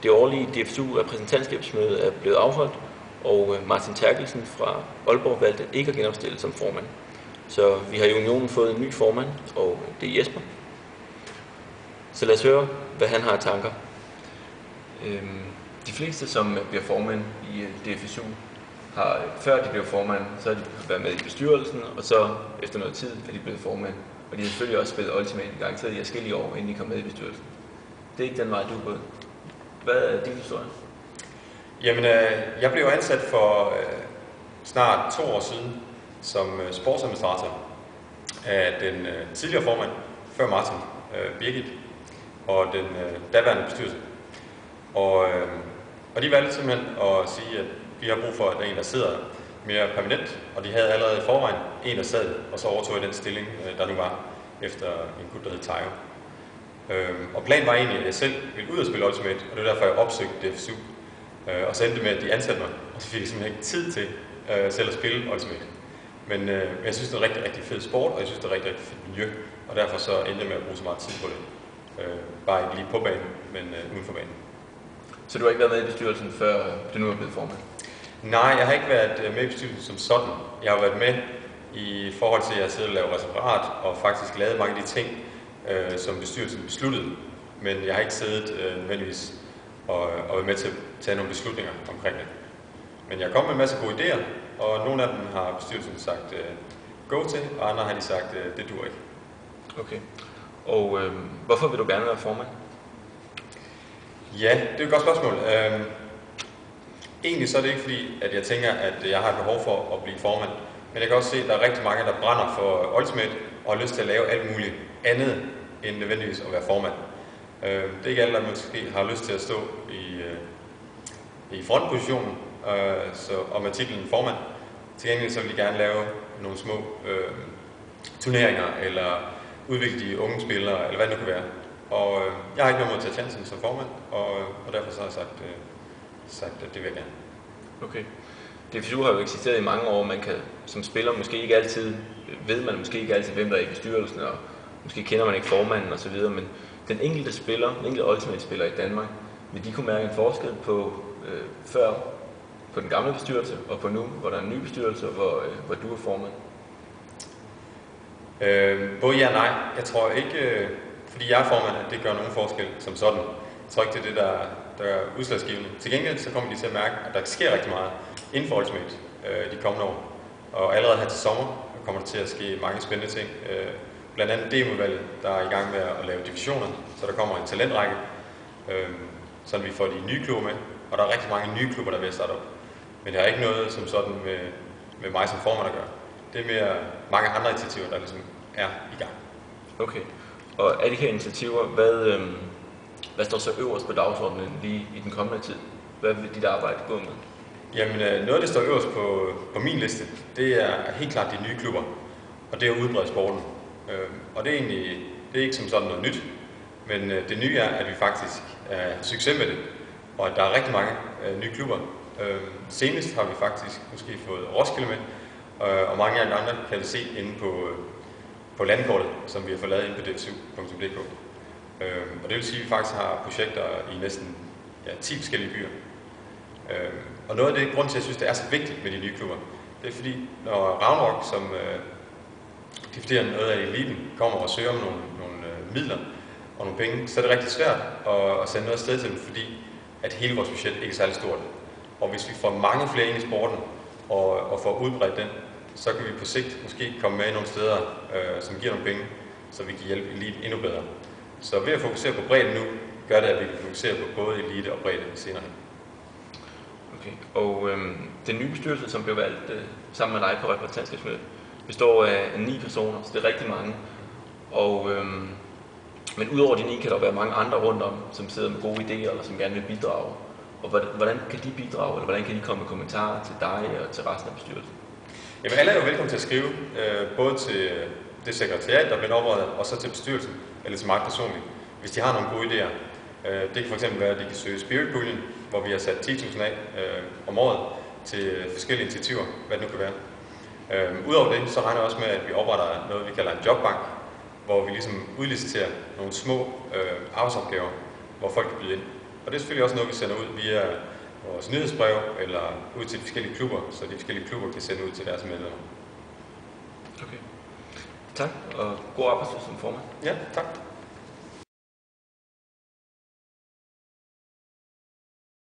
Det årlige DFSU-repræsentantskabsmøde er blevet afholdt, og Martin Terkelsen fra Aalborg valgte ikke at genopstille som formand. Så vi har i unionen fået en ny formand, og det er Jesper. Så lad os høre, hvad han har af tanker. De fleste, som bliver formand i DFSU, har før de blev formand, så har de været med i bestyrelsen, og så efter noget tid er de blevet formand. Og de har selvfølgelig også spillet Ultimate i gang, så de forskellige år, inden de kom med i bestyrelsen. Det er ikke den vej, du er gået. Hvad er din historie? Jamen, jeg blev ansat for snart 2 år siden som sportsadministrator af den tidligere formand, før Martin, Birgit, og den daværende bestyrelse. Og de valgte simpelthen at sige, at vi har brug for, at der er en, der sidder mere permanent, og de havde allerede i forvejen en, der sad, og så overtog jeg den stilling, der nu var, efter en gut, der hed Tayo. Og planen var egentlig, at jeg selv ville ud og spille Ultimate, og det var derfor, jeg opsøgte DFSU. Og så endte med, at de ansatte mig, og så fik jeg simpelthen ikke tid til selv at spille Ultimate. Men jeg synes, det er en rigtig, rigtig fed sport, og jeg synes, det er et rigtig, rigtig fedt miljø, og derfor så endte jeg med at bruge så meget tid på det. Bare ikke lige på banen, men uden for banen. Så du har ikke været med i bestyrelsen, før du nu er blevet formand? Nej, jeg har ikke været med i bestyrelsen som sådan. Jeg har været med i forhold til, at jeg sidder og laver referat, og faktisk lavet mange af de ting, som bestyrelsen besluttede. Men jeg har ikke siddet nødvendigvis og været med til at tage nogle beslutninger omkring det. Men jeg er kommet med en masse gode idéer, og nogle af dem har bestyrelsen sagt go til, og andre har de sagt, det duer ikke. Okay. Og hvorfor vil du gerne være formand? Ja, det er et godt spørgsmål. Egentlig så er det ikke fordi, at jeg tænker, at jeg har et behov for at blive formand. Men jeg kan også se, at der er rigtig mange, der brænder for Ultimate og har lyst til at lave alt muligt andet end nødvendigvis at være formand. Det er ikke alle, der måske har lyst til at stå i frontpositionen og med titlen formand. Til gengæld så vil de gerne lave nogle små turneringer eller udvikle de unge spillere, eller hvad det nu kan være. Og jeg har ikke noget mod til at tage chancen som formand, og derfor så har jeg sagt, at det vil jeg gerne. Okay. DFSU har jo eksisteret i mange år. Man kan som spiller måske ikke altid, ved man måske ikke altid, hvem der er i bestyrelsen, og måske kender man ikke formanden osv., men den enkelte spiller, den enkelte Ultimate-spiller i Danmark, vil de kunne mærke en forskel på før på den gamle bestyrelse, og på nu, hvor der er en ny bestyrelse, hvor du er formand? Både ja og nej. Jeg tror ikke, fordi jeg er formand, at det gør nogen forskel som sådan. Jeg tror ikke, det er det, der er udslagsgivende. Til gengæld så kommer de til at mærke, at der sker rigtig meget inden for Ultimate de kommende år. Og allerede her til sommer kommer der til at ske mange spændende ting. Blandt andet DM-udvalget, der er i gang med at lave divisioner, så der kommer en talentrække, så vi får de nye klubber med. Og der er rigtig mange nye klubber, der er ved at starte op. Men det har ikke noget som sådan med mig som formand at gøre. Det er mere mange andre initiativer, der ligesom er i gang. Okay. Og af de her initiativer, hvad står så øverst på dagsordenen lige i den kommende tid? Hvad vil dit arbejde gå med? Jamen, noget af det står øverst på min liste, det er helt klart de nye klubber. Og det er at udbrede sporten. Og det er ikke som sådan noget nyt. Men det nye er, at vi faktisk har succes med det. Og at der er rigtig mange nye klubber. Senest har vi faktisk måske fået Roskilde med. Og mange af de andre kan det se inde på landkortet, som vi har fået lavet inde på dfsu.dk. Og det vil sige, at vi faktisk har projekter i næsten 10 forskellige byer. Og noget af det grund til, at jeg synes, det er så vigtigt med de nye klubber, det er fordi, når Ragnarok, som definerer noget af eliten, kommer og søger om nogle midler og nogle penge, så er det rigtig svært at sende noget afsted til dem, fordi at hele vores budget ikke er særlig stort. Og hvis vi får mange flere ind i sporten og får udbredt den, så kan vi på sigt måske komme med nogle steder, som giver nogle penge, så vi kan hjælpe elite endnu bedre. Så ved at fokusere på bredden nu, gør det, at vi kan fokusere på både elite og bredde senere hen. Okay. Og den nye bestyrelse, som blev valgt sammen med dig på repræsentantskabsmødet, består af 9 personer, så det er rigtig mange. Og, men udover de 9 kan der være mange andre rundt om, som sidder med gode idéer, eller som gerne vil bidrage. Og hvordan kan de bidrage, eller hvordan kan de komme med kommentarer til dig og til resten af bestyrelsen? Jamen, alle er jo velkommen til at skrive, både til det sekretariat, der bliver oprettet, og så til bestyrelsen, eller til mig personligt, hvis de har nogle gode idéer. Det kan fx være, at de kan søge Spirit-puljen, hvor vi har sat 10.000 af om året til forskellige initiativer, hvad det nu kan være. Udover det, så regner jeg også med, at vi opretter noget, vi kalder en jobbank, hvor vi ligesom udliciterer nogle små arbejdsopgaver, hvor folk kan byde ind. Og det er selvfølgelig også noget, vi sender ud via vores nyhedsbrev eller ud til de forskellige klubber, så de forskellige klubber kan sende ud til deres medlemmer. Okay. Tak, og god arbejdstid som formand. Ja, tak.